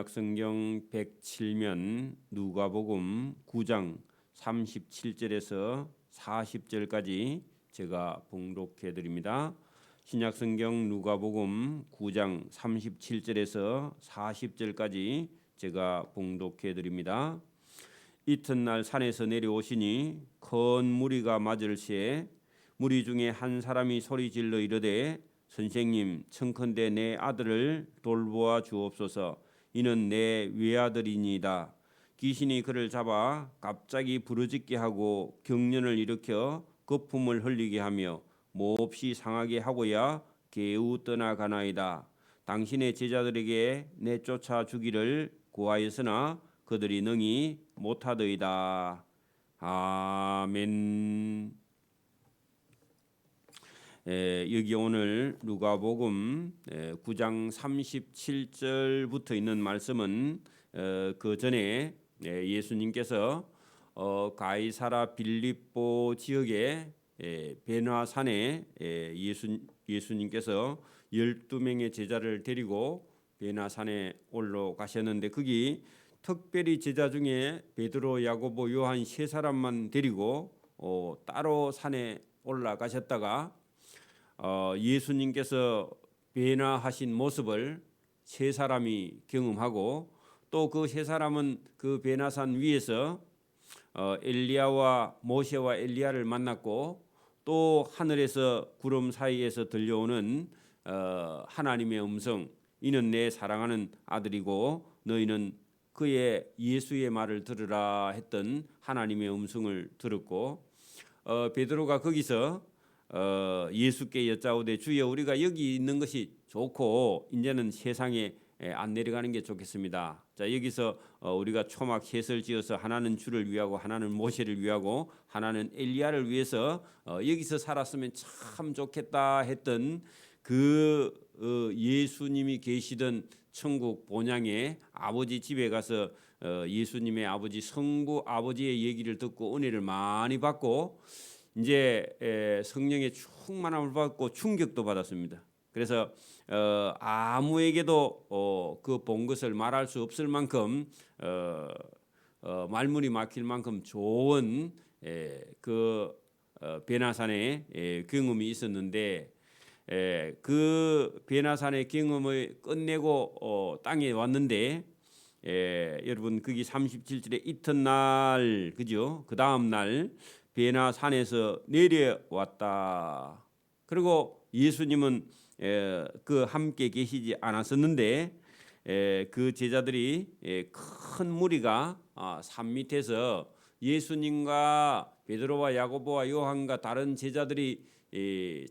신약성경 107면 누가복음 9장 37절에서 40절까지 제가 봉독해 드립니다. 신약성경 누가복음 9장 37절에서 40절까지 제가 봉독해 드립니다. 이튿날 산에서 내려오시니 큰 무리가 맞을새 무리 중에 한 사람이 소리질러 이르되 선생님 청컨대 내 아들을 돌보아 주옵소서. 이는 내 외아들이니이다. 귀신이 그를 잡아 갑자기 부르짖게 하고 경련을 일으켜 거품을 흘리게 하며 몹시 상하게 하고야 개우 떠나가나이다. 당신의 제자들에게 내쫓아 주기를 구하였으나 그들이 능히 못하더이다. 아멘. 여기 오늘 누가복음 9장 37절부터 있는 말씀은 그 전에 예수님께서 가이사라 빌립보 지역의 베나산에 예수님께서 12명의 제자를 데리고 베나산에 올라가셨는데 거기 특별히 제자 중에 베드로, 야고보, 요한 세 사람만 데리고 따로 산에 올라가셨다가 예수님께서 변화하신 모습을 세 사람이 경험하고 또 그 세 사람은 그 베나산 위에서 엘리야와 모세와 엘리야를 만났고 또 하늘에서 구름 사이에서 들려오는 하나님의 음성, 이는 내 사랑하는 아들이고 너희는 그의 예수의 말을 들으라 했던 하나님의 음성을 들었고 베드로가 거기서 예수께 여짜오되 주여 우리가 여기 있는 것이 좋고 이제는 세상에 안 내려가는 게 좋겠습니다. 자, 여기서 우리가 초막 셋을 지어서 하나는 주를 위하고 하나는 모세를 위하고 하나는 엘리야를 위해서 여기서 살았으면 참 좋겠다 했던 그 예수님이 계시던 천국 본향의 아버지 집에 가서 예수님의 아버지 성부 아버지의 얘기를 듣고 은혜를 많이 받고 이제 성령의 충만함을 받고 충격도 받았습니다. 그래서 아무에게도 그 본 것을 말할 수 없을 만큼 말문이 막힐 만큼 좋은 그 베나산의 경험이 있었는데 그 베나산의 경험을 끝내고 땅에 왔는데 여러분 거기 37절에 이튿날 그죠? 그 다음 날 베나산에서 내려왔다. 그리고 예수님은 그 함께 계시지 않았었는데 그 제자들이 큰 무리가 산 밑에서 예수님과 베드로와 야고보와 요한과 다른 제자들이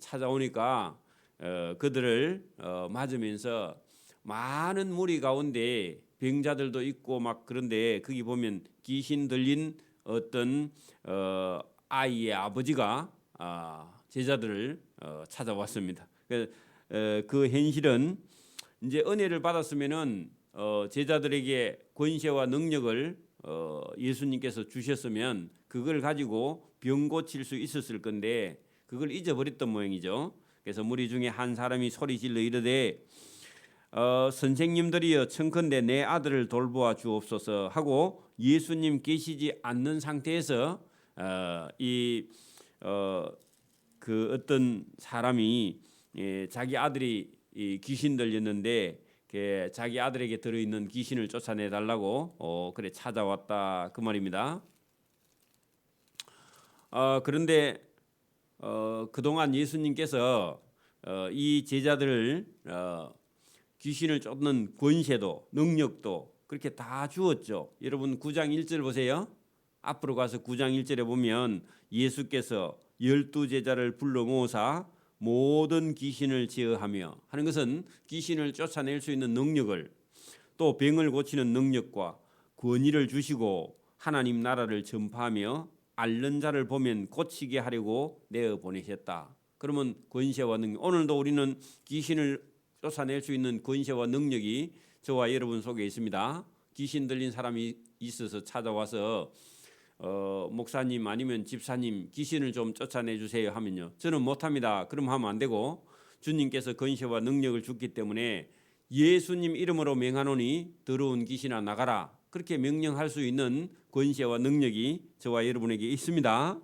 찾아오니까 그들을 맞으면서 많은 무리 가운데 병자들도 있고 막 그런데 거기 보면 귀신 들린 어떤 아이의 아버지가 제자들을 찾아왔습니다. 그 현실은 이제 은혜를 받았으면은 제자들에게 권세와 능력을 예수님께서 주셨으면 그걸 가지고 병 고칠 수 있었을 건데 그걸 잊어버렸던 모양이죠. 그래서 무리 중에 한 사람이 소리질러 이르되 선생님들이여 청컨대 내 아들을 돌보아 주옵소서 하고 예수님 계시지 않는 상태에서 그 어떤 사람이 자기 아들이 귀신 들렸는데 자기 아들에게 들어있는 귀신을 쫓아내 달라고 그래 찾아왔다 그 말입니다. 그런데 그동안 예수님께서 이 제자들을 귀신을 쫓는 권세도 능력도 그렇게 다 주었죠. 여러분 9장 1절 보세요. 앞으로 가서 9장 1절에 보면 예수께서 12제자를 불러 모으사 모든 귀신을 제어하며 하는 것은 귀신을 쫓아낼 수 있는 능력을 또 병을 고치는 능력과 권위를 주시고 하나님 나라를 전파하며 앓는 자를 보면 고치게 하려고 내어 보내셨다. 그러면 권세와 능력, 오늘도 우리는 귀신을 쫓아낼 수 있는 권세와 능력이 저와 여러분 속에 있습니다. 귀신 들린 사람이 있어서 찾아와서 목사님 아니면 집사님 귀신을 좀 쫓아내 주세요 하면요 저는 못합니다. 그럼 하면 안 되고 주님께서 권세와 능력을 줬기 때문에 예수님 이름으로 명하노니 더러운 귀신아 나가라. 그렇게 명령할 수 있는 권세와 능력이 저와 여러분에게 있습니다.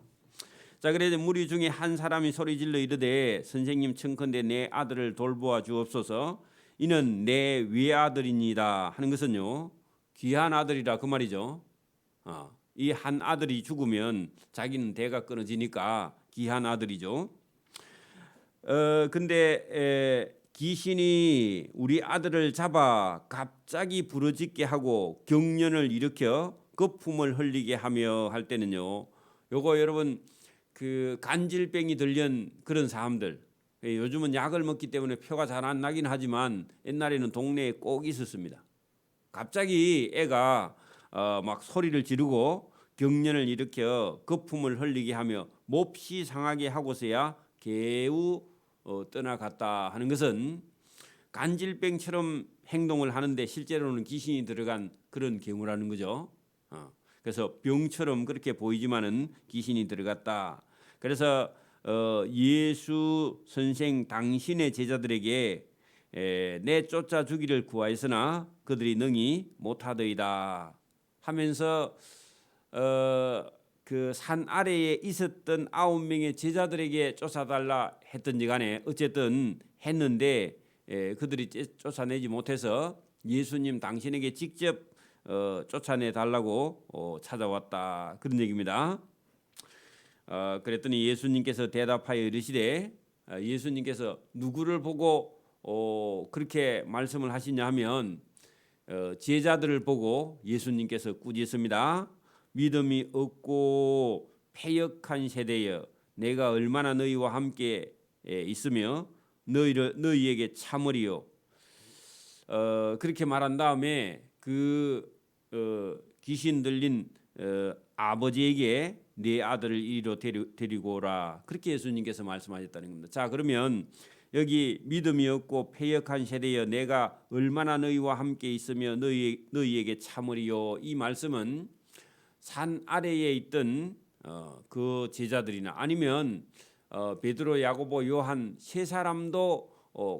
자, 그래서 무리 중에 한 사람이 소리질러 이르되 선생님 청컨대 내 아들을 돌보아 주옵소서. 이는 내 외아들이니이다 하는 것은요, 귀한 아들이라 그 말이죠. 이 한 아들이 죽으면 자기는 대가 끊어지니까 귀한 아들이죠. 근데 귀신이 우리 아들을 잡아 갑자기 부르짖게 하고 경련을 일으켜 거품을 흘리게 하며 할 때는요, 요거 여러분 그 간질병이 들린 그런 사람들, 요즘은 약을 먹기 때문에 표가 잘 안 나긴 하지만 옛날에는 동네에 꼭 있었습니다. 갑자기 애가 막 소리를 지르고 경련을 일으켜 거품을 흘리게 하며 몹시 상하게 하고서야 개우 떠나갔다 하는 것은 간질병처럼 행동을 하는데 실제로는 귀신이 들어간 그런 경우라는 거죠. 그래서 병처럼 그렇게 보이지만은 귀신이 들어갔다. 그래서 예수 선생 당신의 제자들에게 내쫓아 주기를 구하였으나 그들이 능히 못하더이다 하면서 그 산 아래에 있었던 9명의 제자들에게 쫓아달라 했던지 간에 어쨌든 했는데 그들이 쫓아내지 못해서 예수님 당신에게 직접 쫓아내 달라고 찾아왔다 그런 얘기입니다. 그랬더니 예수님께서 대답하여 이르시되 예수님께서 누구를 보고 그렇게 말씀을 하시냐 하면 제자들을 보고 예수님께서 꾸짖습니다. 믿음이 없고 패역한 세대여 내가 얼마나 너희와 함께 있으며 너희에게 참으리요. 그렇게 말한 다음에 그 귀신 들린 아버지에게 네 아들을 이리로 데리고 오라. 그렇게 예수님께서 말씀하셨다는 겁니다. 자, 그러면 여기 믿음이 없고 패역한 세대여 내가 얼마나 너희와 함께 있으며 너희에게 참으리요. 이 말씀은 산 아래에 있던 그 제자들이나 아니면 베드로, 야고보, 요한 세 사람도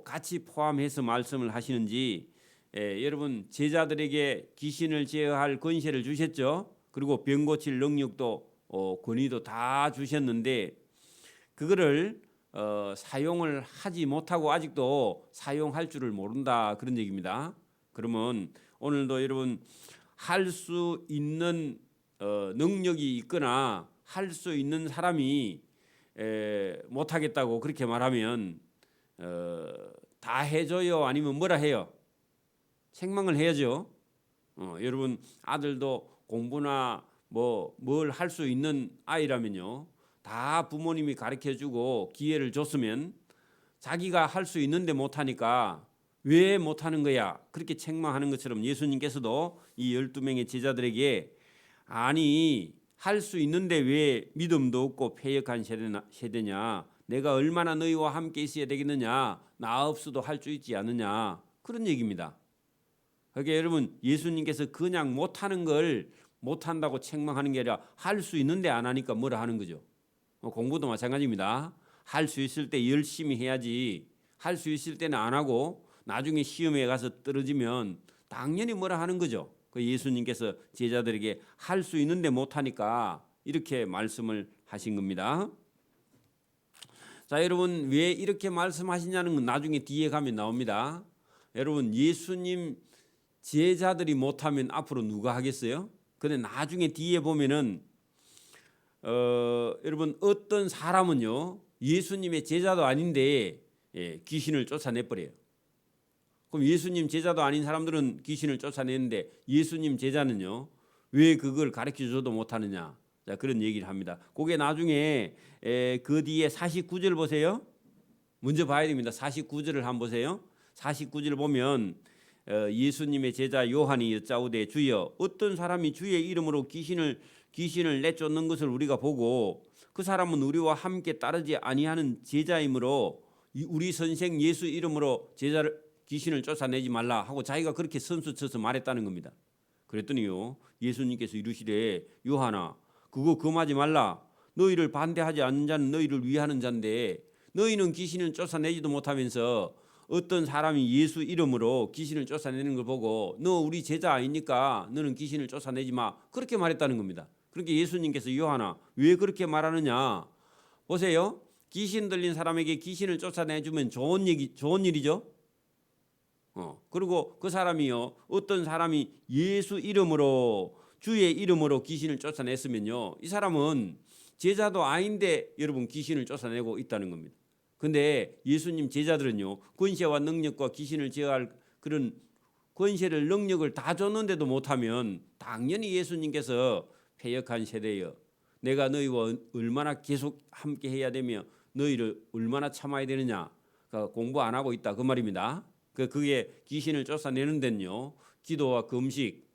같이 포함해서 말씀을 하시는지 여러분 제자들에게 귀신을 제어할 권세를 주셨죠. 그리고 병 고칠 능력도 권위도 다 주셨는데 그거를 사용을 하지 못하고 아직도 사용할 줄을 모른다 그런 얘기입니다. 그러면 오늘도 여러분 할 수 있는 능력이 있거나 할 수 있는 사람이 못하겠다고 그렇게 말하면 다 해줘요 아니면 뭐라 해요? 책망을 해야죠. 여러분 아들도 공부나 뭘 할 수 있는 아이라면요 다 부모님이 가르쳐주고 기회를 줬으면 자기가 할 수 있는데 못하니까 왜 못하는 거야 그렇게 책망하는 것처럼 예수님께서도 이 12명의 제자들에게 아니 할 수 있는데 왜 믿음도 없고 패역한 세대냐 내가 얼마나 너희와 함께 있어야 되겠느냐 나 없어도 할 수 있지 않느냐 그런 얘기입니다. 그러니까 여러분 예수님께서 그냥 못하는 걸 못한다고 책망하는 게 아니라 할 수 있는데 안 하니까 뭐라 하는 거죠. 공부도 마찬가지입니다. 할 수 있을 때 열심히 해야지 할 수 있을 때는 안 하고 나중에 시험에 가서 떨어지면 당연히 뭐라 하는 거죠. 그 예수님께서 제자들에게 할 수 있는데 못하니까 이렇게 말씀을 하신 겁니다. 자, 여러분 왜 이렇게 말씀하시냐는 건 나중에 뒤에 가면 나옵니다. 여러분 예수님 제자들이 못하면 앞으로 누가 하겠어요? 근데 나중에 뒤에 보면은 여러분 어떤 사람은요 예수님의 제자도 아닌데 귀신을 쫓아내버려요. 그럼 예수님 제자도 아닌 사람들은 귀신을 쫓아내는데 예수님 제자는요 왜 그걸 가르쳐줘도 못하느냐 자 그런 얘기를 합니다. 그게 나중에 그 뒤에 49절 보세요. 먼저 봐야 됩니다. 49절을 한번 보세요. 49절 보면 예수님의 제자 요한이 여짜오되 주여 어떤 사람이 주의 이름으로 귀신을 내쫓는 것을 우리가 보고 그 사람은 우리와 함께 따르지 아니하는 제자이므로 우리 선생 예수 이름으로 귀신을 쫓아내지 말라 하고 자기가 그렇게 선수 쳐서 말했다는 겁니다. 그랬더니요 예수님께서 이르시되 요한아 그거 금하지 말라. 너희를 반대하지 않는 자는 너희를 위하는 자인데 너희는 귀신을 쫓아내지도 못하면서 어떤 사람이 예수 이름으로 귀신을 쫓아내는 걸 보고 너 우리 제자 아니니까 너는 귀신을 쫓아내지 마, 그렇게 말했다는 겁니다. 그렇게 예수님께서 요한아 왜 그렇게 말하느냐, 보세요. 귀신 들린 사람에게 귀신을 쫓아내주면 좋은 일이죠. 그리고 그 사람이요, 어떤 사람이 예수 이름으로, 주의 이름으로 귀신을 쫓아냈으면요, 이 사람은 제자도 아닌데 여러분 귀신을 쫓아내고 있다는 겁니다. 근데 예수님 제자들은요, 권세와 능력과 귀신을 제어할 그런 권세를, 능력을 다 줬는데도 못하면 당연히 예수님께서 패역한 세대여, 내가 너희와 얼마나 계속 함께 해야 되며 너희를 얼마나 참아야 되느냐, 그러니까 공부 안 하고 있다 그 말입니다. 그게 귀신을 쫓아내는 데는요, 기도와 금식,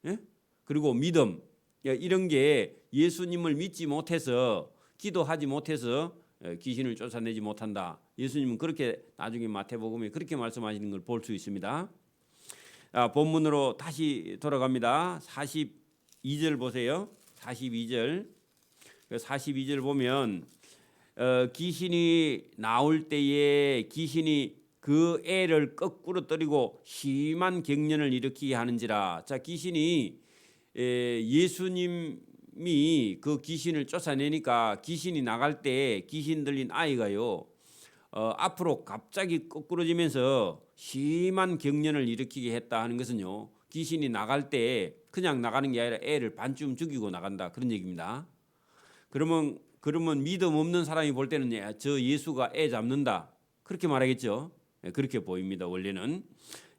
예? 그리고 믿음, 이런 게 예수님을 믿지 못해서, 기도하지 못해서 귀신을 쫓아내지 못한다. 예수님은 그렇게 나중에 마태복음에 그렇게 말씀하시는 걸 볼 수 있습니다. 본문으로 다시 돌아갑니다. 42절 보세요. 42절. 42절 보면 귀신이 나올 때에 귀신이 그 애를 거꾸로 때리고 심한 격년을 일으키게 하는지라. 자, 귀신이 예수님이 그 귀신을 쫓아내니까 귀신이 나갈 때 귀신 들린 아이가요, 앞으로 갑자기 거꾸러지면서 심한 격년을 일으키게 했다 하는 것은요, 귀신이 나갈 때 그냥 나가는 게 아니라 애를 반쯤 죽이고 나간다 그런 얘기입니다. 그러면 믿음 없는 사람이 볼 때는 저 예수가 애 잡는다 그렇게 말하겠죠. 그렇게 보입니다. 원래는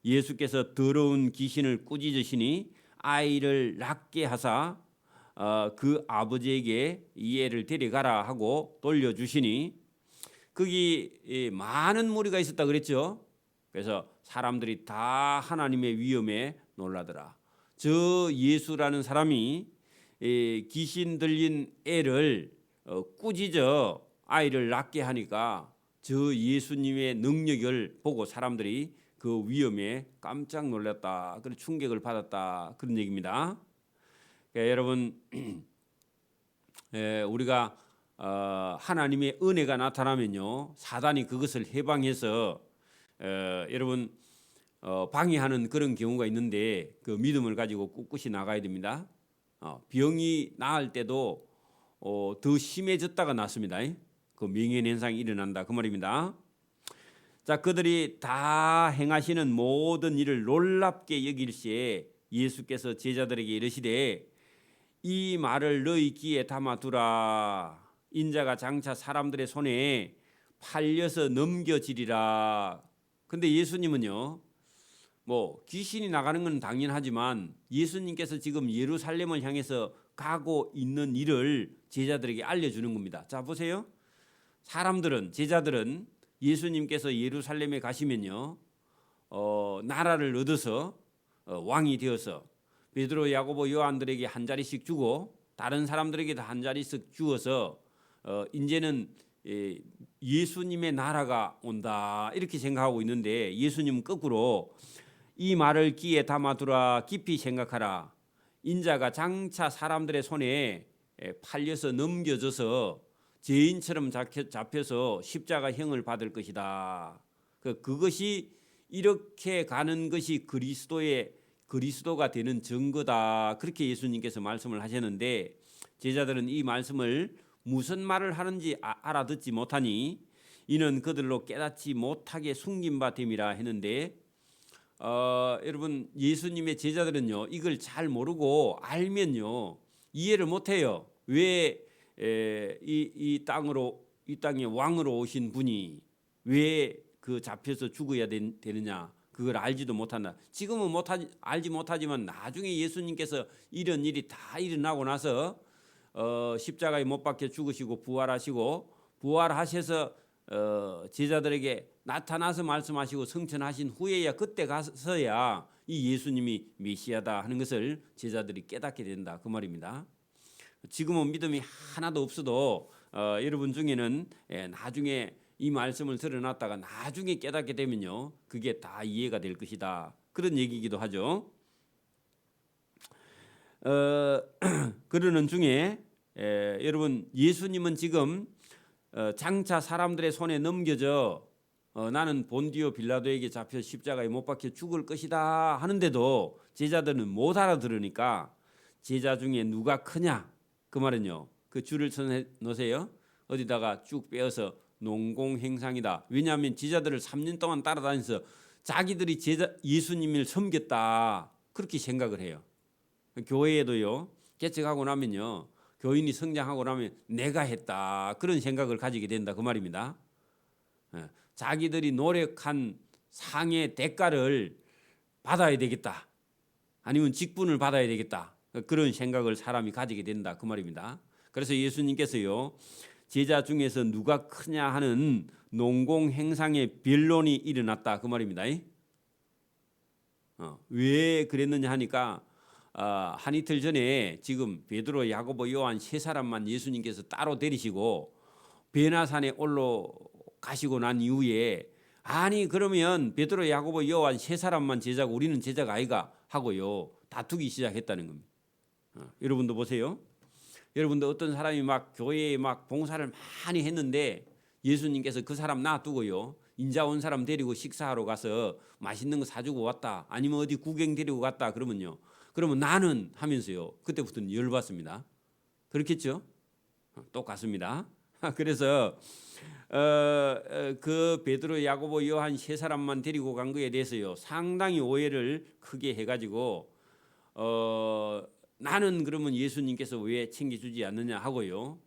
예수께서 더러운 귀신을 꾸짖으시니 아이를 낫게 하사 그 아버지에게 이 애를 데려가라 하고 돌려주시니 거기 많은 무리가 있었다 그랬죠. 그래서 사람들이 다 하나님의 위엄에 놀라더라. 저 예수라는 사람이 귀신 들린 애를 꾸짖어 아이를 낫게 하니까 저 예수님의 능력을 보고 사람들이 그 위엄에 깜짝 놀랐다, 그런 충격을 받았다 그런 얘기입니다. 그러니까 여러분 우리가 하나님의 은혜가 나타나면요, 사단이 그것을 해방해서 여러분 방해하는 그런 경우가 있는데 그 믿음을 가지고 꿋꿋이 나가야 됩니다. 병이 나을 때도 더 심해졌다가 낫습니다. 그 명예현상이 일어난다 그 말입니다. 자, 그들이 다 행하시는 모든 일을 놀랍게 여길시에 예수께서 제자들에게 이르시되 이 말을 너희 귀에 담아두라. 인자가 장차 사람들의 손에 팔려서 넘겨지리라. 근데 예수님은요, 뭐 귀신이 나가는 건 당연하지만 예수님께서 지금 예루살렘을 향해서 가고 있는 일을 제자들에게 알려주는 겁니다. 자, 보세요. 사람들은, 제자들은 예수님께서 예루살렘에 가시면요, 나라를 얻어서 왕이 되어서 베드로, 야고보, 요한들에게 한 자리씩 주고 다른 사람들에게도 한 자리씩 주어서 이제는 예수님의 나라가 온다 이렇게 생각하고 있는데, 예수님은 거꾸로 이 말을 귀에 담아두라, 깊이 생각하라. 인자가 장차 사람들의 손에 팔려서 넘겨져서 죄인처럼 잡혀서 십자가형을 받을 것이다. 그것이 이렇게 가는 것이 그리스도가 되는 증거다. 그렇게 예수님께서 말씀을 하셨는데, 제자들은 이 말씀을 무슨 말을 하는지 알아듣지 못하니 이는 그들로 깨닫지 못하게 숨긴 바 됨이라 했는데, 여러분 예수님의 제자들은요, 이걸 잘 모르고 알면요 이해를 못해요. 왜 이 땅에 왕으로 오신 분이 왜 그 잡혀서 죽어야 되느냐, 그걸 알지도 못한다. 지금은 알지 못하지만 나중에 예수님께서 이런 일이 다 일어나고 나서 십자가에 못 박혀 죽으시고 부활하시고, 부활하셔서 제자들에게 나타나서 말씀하시고 성천하신 후에야, 그때 가서야 이 예수님이 메시아다 하는 것을 제자들이 깨닫게 된다 그 말입니다. 지금은 믿음이 하나도 없어도 여러분 중에는 나중에 이 말씀을 들어놨다가 나중에 깨닫게 되면요, 그게 다 이해가 될 것이다 그런 얘기이기도 하죠. 그러는 중에 여러분 예수님은 지금 장차 사람들의 손에 넘겨져 나는 본디오 빌라도에게 잡혀 십자가에 못 박혀 죽을 것이다 하는데도 제자들은 못 알아들으니까 제자 중에 누가 크냐 그 말은요. 그 줄을 쳐 놓으세요. 어디다가 쭉 빼어서 농공행상이다. 왜냐하면 제자들을 3년 동안 따라다니면서 자기들이 예수님을 섬겼다 그렇게 생각을 해요. 교회에도요 개척하고 나면요 교인이 성장하고 나면 내가 했다 그런 생각을 가지게 된다 그 말입니다. 자기들이 노력한 상의 대가를 받아야 되겠다 아니면 직분을 받아야 되겠다 그런 생각을 사람이 가지게 된다 그 말입니다. 그래서 예수님께서요 제자 중에서 누가 크냐 하는 농공행상의 변론이 일어났다 그 말입니다. 왜 그랬느냐 하니까 한 이틀 전에 지금 베드로, 야고보, 요한 세 사람만 예수님께서 따로 데리시고 베나산에 올라가시고 난 이후에 아니 그러면 베드로, 야고보, 요한 세 사람만 제자고 우리는 제자가 아이가 하고요 다투기 시작했다는 겁니다. 여러분도 보세요. 여러분도 어떤 사람이 막 교회에 막 봉사를 많이 했는데 예수님께서 그 사람 놔두고요 인자 온 사람 데리고 식사하러 가서 맛있는 거 사주고 왔다 아니면 어디 구경 데리고 갔다 그러면 나는 하면서요 그때부터는 열받습니다. 그렇겠죠? 똑같습니다. 그래서 그 베드로, 야고보, 요한 세 사람만 데리고 간 거에 대해서요 상당히 오해를 크게 해가지고 나는 그러면 예수님께서 왜 챙겨주지 않느냐 하고요.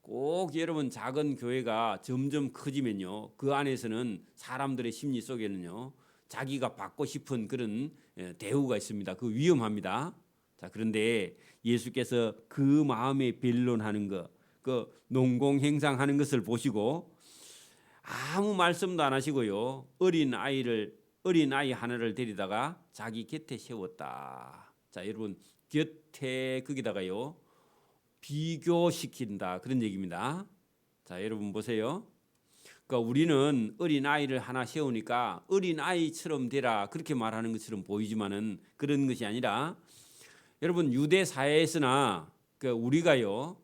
꼭 여러분 작은 교회가 점점 커지면요 그 안에서는 사람들의 심리 속에는요 자기가 받고 싶은 그런 대우가 있습니다. 그 위험합니다. 자 그런데 예수께서 그 마음에 변론하는 거, 그 농공행상하는 것을 보시고 아무 말씀도 안 하시고요 어린 아이 하나를 데리다가 자기 곁에 세웠다. 자 여러분 곁에 거기다가요 비교시킨다 그런 얘기입니다. 자 여러분 보세요. 그러니까 우리는 어린 아이를 하나 세우니까 어린 아이처럼 되라 그렇게 말하는 것처럼 보이지만은 그런 것이 아니라 여러분 유대 사회에서나 우리가요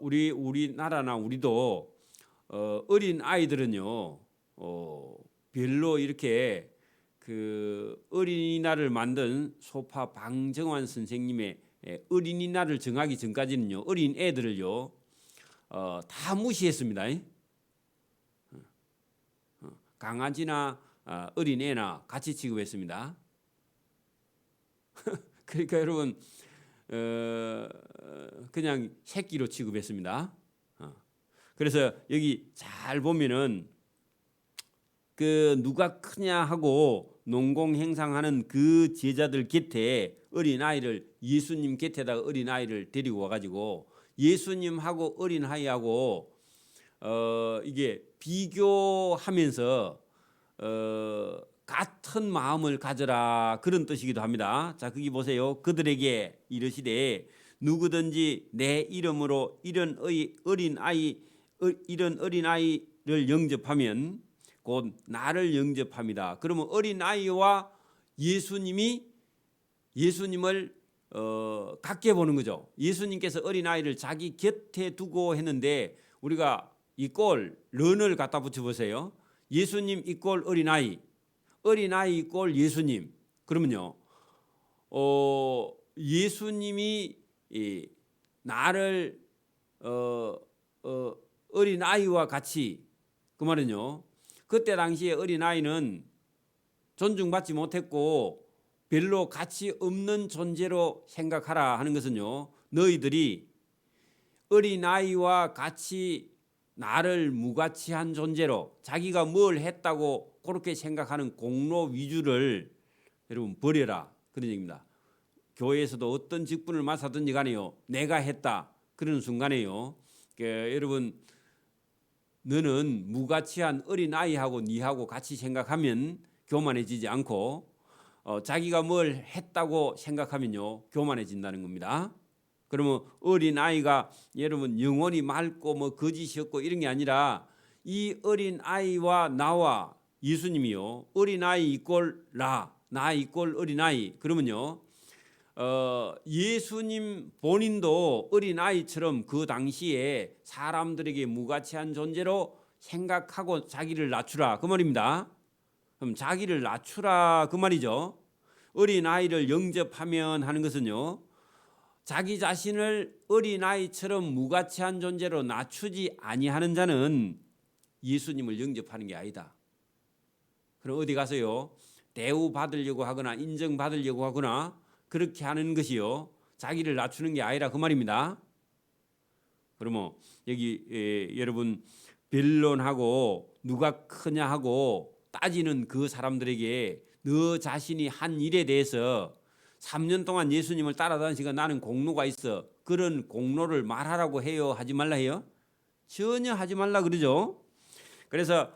우리나라나 우리도 어린 아이들은요 별로 이렇게 그 어린이날을 만든 소파 방정환 선생님의 어린이날을 정하기 전까지는요 어린 애들을요 다 무시했습니다. 강아지나 어린 애나 같이 취급했습니다. 그러니까 여러분 그냥 새끼로 취급했습니다. 그래서 여기 잘 보면은 그 누가 크냐 하고 농공행상하는 그 제자들 곁에 어린아이를 예수님 곁에다가 어린아이를 데리고 와가지고 예수님하고 어린아이하고 이게 비교하면서 같은 마음을 가져라 그런 뜻이기도 합니다. 자 거기 보세요. 그들에게 이르시되 누구든지 내 이름으로 이런 어린아이를 영접하면 곧 나를 영접합니다. 그러면 어린아이와 예수님을 같게 보는 거죠. 예수님께서 어린아이를 자기 곁에 두고 했는데 우리가 이 꼴 런을 갖다 붙여보세요. 예수님 이꼴 어린아이 이꼴 예수님 그러면요 예수님이 나를 어린아이와 같이 그 말은요 그때 당시에 어린아이는 존중받지 못했고 별로 가치 없는 존재로 생각하라 하는 것은요 너희들이 어린아이와 같이 나를 무가치한 존재로 자기가 뭘 했다고 그렇게 생각하는 공로 위주를 여러분 버려라 그런 얘기입니다. 교회에서도 어떤 직분을 맡았든지 간에요 내가 했다 그러는 순간에요 여러분 너는 무가치한 어린아이하고 니하고 같이 생각하면 교만해지지 않고 자기가 뭘 했다고 생각하면요 교만해진다는 겁니다. 그러면 어린아이가 여러분 영혼이 맑고 뭐 거짓이 없고 이런 게 아니라 이 어린아이와 나와 예수님이요 어린아이 이꼴 나 이꼴 어린아이 그러면요 예수님 본인도 어린아이처럼 그 당시에 사람들에게 무가치한 존재로 생각하고 자기를 낮추라 그 말입니다. 그럼 자기를 낮추라 그 말이죠. 어린아이를 영접하면 하는 것은요, 자기 자신을 어린아이처럼 무가치한 존재로 낮추지 아니하는 자는 예수님을 영접하는 게 아니다. 그럼 어디 가서요, 대우받으려고 하거나 인정받으려고 하거나 그렇게 하는 것이요, 자기를 낮추는 게 아니라 그 말입니다. 그러면 여기 여러분 변론하고 누가 크냐 하고 따지는 그 사람들에게 너 자신이 한 일에 대해서 3년 동안 예수님을 따라다니니까 나는 공로가 있어, 그런 공로를 말하라고 해요? 하지 말라 해요? 전혀 하지 말라 그러죠. 그래서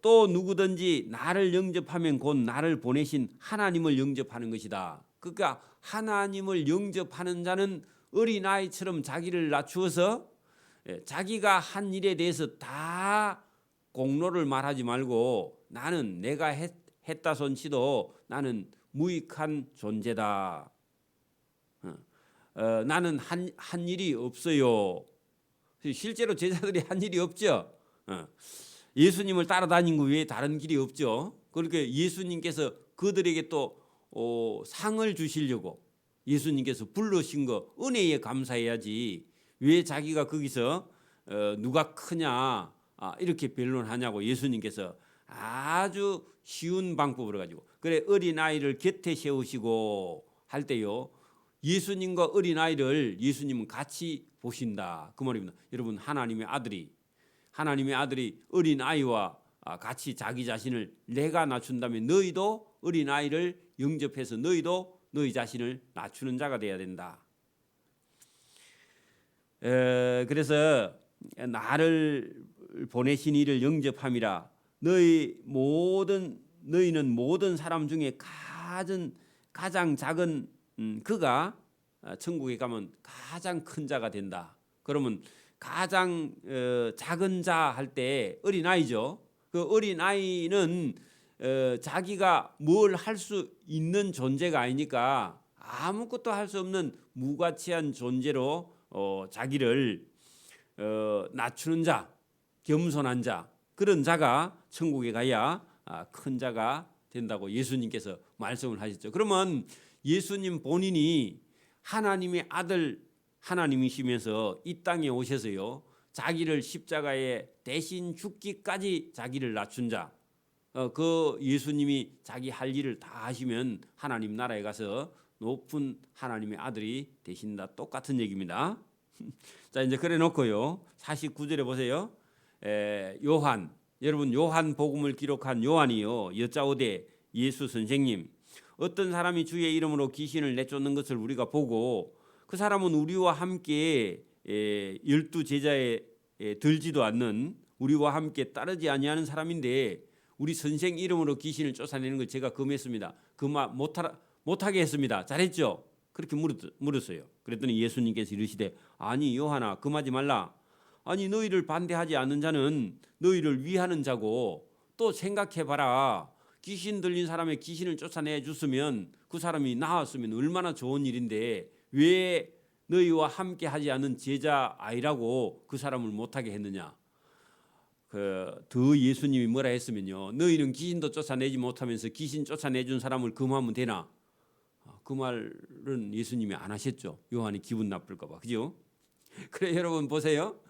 또 누구든지 나를 영접하면 곧 나를 보내신 하나님을 영접하는 것이다. 그러니까 하나님을 영접하는 자는 어린아이처럼 자기를 낮추어서 자기가 한 일에 대해서 다 공로를 말하지 말고 나는 내가 했다 손치도 나는 무익한 존재다. 나는 한 일이 없어요. 실제로 제자들이 한 일이 없죠. 예수님을 따라다닌 거 외에 다른 길이 없죠. 그렇게 예수님께서 그들에게 또 상을 주시려고 예수님께서 불러신 거 은혜에 감사해야지 왜 자기가 거기서 누가 크냐 이렇게 변론하냐고 예수님께서 아주 쉬운 방법으로 가지고, 그래 어린아이를 곁에 세우시고 할 때요, 예수님과 어린아이를 예수님은 같이 보신다 그 말입니다. 여러분 하나님의 아들이 어린아이와 같이 자기 자신을 내가 낮춘다면 너희도 어린아이를 영접해서 너희도 너희 자신을 낮추는 자가 되어야 된다. 그래서 나를 보내신 이를 영접함이라. 너희는 모든 사람 중에 가장 작은 그가 천국에 가면 가장 큰 자가 된다. 그러면 가장 작은 자 할 때 어린아이죠. 그 어린아이는 자기가 뭘 할 수 있는 존재가 아니니까 아무것도 할 수 없는 무가치한 존재로 자기를 낮추는 자, 겸손한 자, 그런 자가 천국에 가야 큰 자가 된다고 예수님께서 말씀을 하셨죠. 그러면 예수님 본인이 하나님의 아들 하나님이시면서 이 땅에 오셔서요, 자기를 십자가에 대신 죽기까지 자기를 낮춘 자, 그 예수님이 자기 할 일을 다 하시면 하나님 나라에 가서 높은 하나님의 아들이 되신다. 똑같은 얘기입니다. 자, 이제 그래 놓고요, 49절에 보세요. 여러분 요한 복음을 기록한 요한이요, 여짜오되 예수 선생님, 어떤 사람이 주의 이름으로 귀신을 내쫓는 것을 우리가 보고 그 사람은 우리와 함께 12 제자에 들지도 않는, 우리와 함께 따르지 아니하는 사람인데 우리 선생 이름으로 귀신을 쫓아내는 걸 제가 금했습니다. 그 말 못하게 했습니다. 잘했죠? 그렇게 물었어요. 그랬더니 예수님께서 이르시되 아니 요한아 금하지 말라. 아니 너희를 반대하지 않는 자는 너희를 위하는 자고, 또 생각해봐라. 귀신 들린 사람의 귀신을 쫓아내 줬으면 그 사람이 나았으면 얼마나 좋은 일인데 왜 너희와 함께 하지 않은 제자 아이라고 그 사람을 못하게 했느냐. 더 예수님이 뭐라 했으면요, 너희는 귀신도 쫓아내지 못하면서 귀신 쫓아내준 사람을 금하면 되나. 그 말은 예수님이 안 하셨죠. 요한이 기분 나쁠까 봐. 그죠? 그래 여러분 보세요.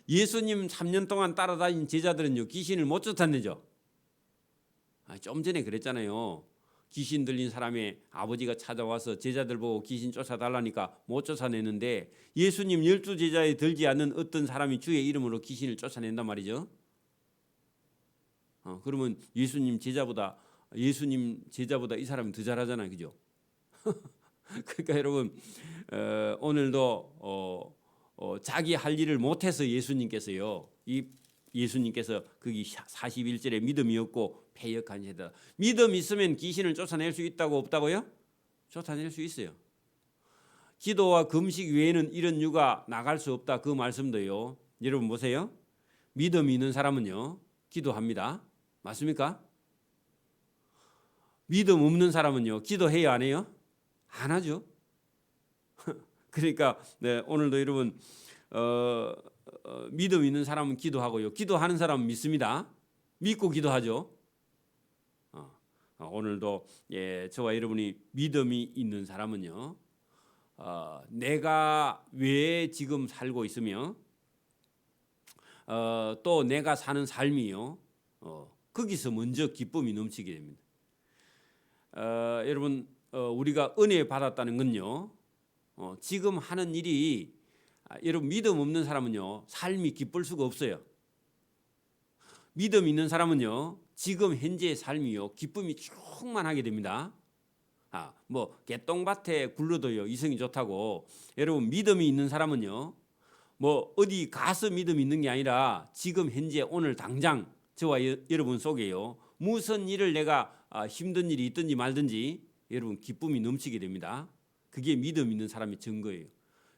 예수님 3년 동안 따라다닌 제자들은요, 귀신을 못 쫓아내죠. 좀 전에 그랬잖아요. 귀신 들린 사람의 아버지가 찾아와서 제자들 보고 귀신 쫓아달라니까 못 쫓아내는데 예수님 12 제자에 들지 않는 어떤 사람이 주의 이름으로 귀신을 쫓아낸단 말이죠. 그러면 예수님 제자보다 이 사람이 더 잘하잖아요. 그죠? 그러니까 여러분 오늘도 자기 할 일을 못해서 예수님께서요, 예수님께서 거기 41절에 믿음이 없고 패역한 자다. 믿음 있으면 귀신을 쫓아낼 수 있다고 없다고요? 쫓아낼 수 있어요. 기도와 금식 외에는 이런 유가 나갈 수 없다. 그 말씀도요. 여러분 보세요. 믿음이 있는 사람은요, 기도합니다. 맞습니까? 믿음 없는 사람은요, 기도해요 안 해요? 안 하죠. 그러니까 오늘도 여러분 믿음 있는 사람은 기도하고요. 기도하는 사람은 믿습니다. 믿고 기도하죠. 오늘도 저와 여러분이 믿음이 있는 사람은요. 내가 왜 지금 살고 있으며 또 내가 사는 삶이요. 거기서 먼저 기쁨이 넘치게 됩니다. 여러분 우리가 은혜 받았다는 건요. 지금 하는 일이 여러분 믿음 없는 사람은요. 삶이 기쁠 수가 없어요. 믿음 있는 사람은요. 지금 현재의 삶이요. 기쁨이 충만하게 됩니다. 뭐 개똥밭에 굴러도요. 이성이 좋다고. 여러분 믿음이 있는 사람은요. 뭐 어디 가서 믿음이 있는 게 아니라 지금 현재 오늘 당장 저와 여러분 속에요. 무슨 일을 내가 힘든 일이 있든지 말든지 여러분 기쁨이 넘치게 됩니다. 그게 믿음 있는 사람의 증거예요.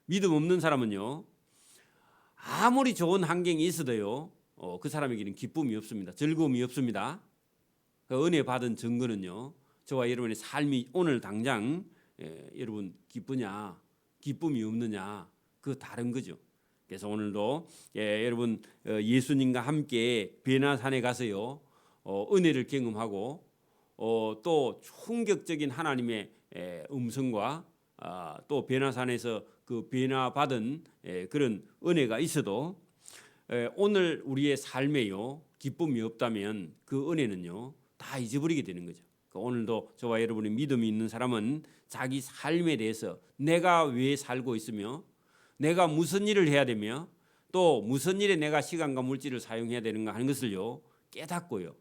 믿음 없는 사람은요. 아무리 좋은 환경이 있어도요. 그 사람에게는 기쁨이 없습니다. 즐거움이 없습니다. 그 은혜 받은 증거는요. 저와 여러분의 삶이 오늘 당장 여러분 기쁘냐 기쁨이 없느냐 그 다른 거죠. 그래서 오늘도 여러분 예수님과 함께 베나산에 가서요. 은혜를 경험하고 또 충격적인 하나님의 음성과 또 베나산에서 그 변화 받은 그런 은혜가 있어도 오늘 우리의 삶에요 기쁨이 없다면 그 은혜는요 다 잊어버리게 되는 거죠. 오늘도 저와 여러분의 믿음이 있는 사람은 자기 삶에 대해서 내가 왜 살고 있으며 내가 무슨 일을 해야 되며 또 무슨 일에 내가 시간과 물질을 사용해야 되는가 하는 것을요 깨닫고요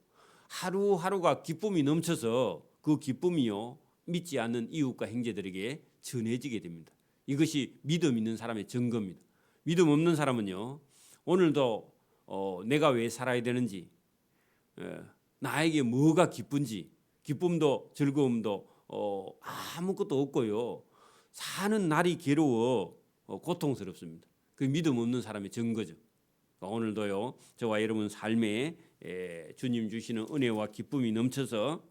하루하루가 기쁨이 넘쳐서 그 기쁨이요 믿지 않는 이웃과 형제들에게 전해지게 됩니다. 이것이 믿음 있는 사람의 증거입니다. 믿음 없는 사람은요 오늘도 내가 왜 살아야 되는지 나에게 뭐가 기쁜지 기쁨도 즐거움도 아무것도 없고요 사는 날이 괴로워 고통스럽습니다. 그 믿음 없는 사람의 증거죠. 오늘도요 저와 여러분 삶에 주님 주시는 은혜와 기쁨이 넘쳐서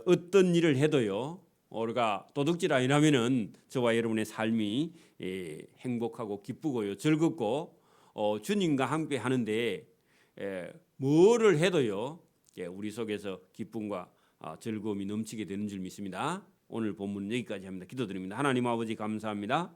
어떤 일을 해도요 우리가 도둑질 아니라면은 저와 여러분의 삶이 행복하고 기쁘고요 즐겁고 주님과 함께 하는데 뭐를 해도요 우리 속에서 기쁨과 즐거움이 넘치게 되는 줄 믿습니다. 오늘 본문은 여기까지 합니다. 기도드립니다. 하나님 아버지 감사합니다.